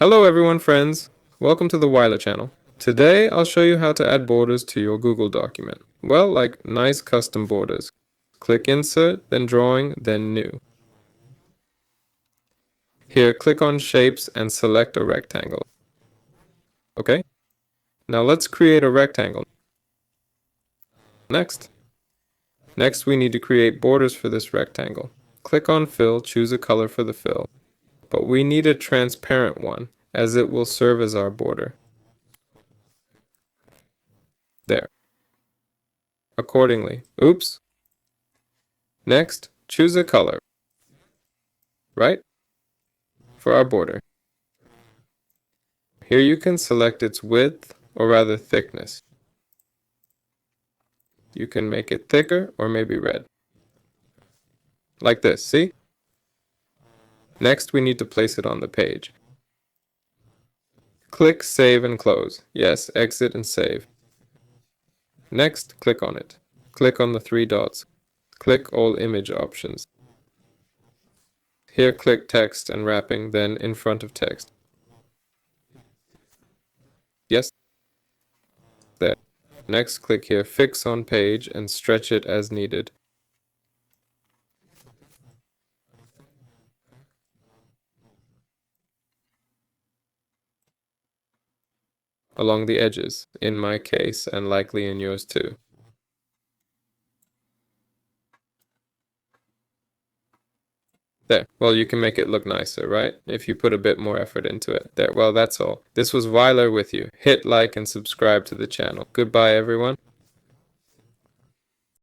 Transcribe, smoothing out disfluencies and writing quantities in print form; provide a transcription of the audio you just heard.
Hello everyone, friends. Welcome to the Weiler channel. Today I'll show you how to add borders to your Google document. Well, like nice custom borders. Click Insert, then Drawing, then New. Here, click on Shapes and select a rectangle. Okay? Now let's create a rectangle. Next, we need to create borders for this rectangle. Click on Fill, choose a color for the fill. But we need a transparent one, as it will serve as our border. There. Accordingly. Oops. Next, choose a color. Right? For our border. Here you can select its width, or rather thickness. You can make it thicker or maybe red. Like this, see? Next, we need to place it on the page. Click Save and Close. Yes, exit and save. Next, click on it. Click on the three dots. Click All Image Options. Here, click Text and Wrapping, then in front of text. Yes? There. Next, click here Fix on Page and stretch it as needed. Along the edges, in my case, and likely in yours too. There. Well, you can make it look nicer, right? If you put a bit more effort into it. There. Well, that's all. This was Weiler with you. Hit like and subscribe to the channel. Goodbye, everyone.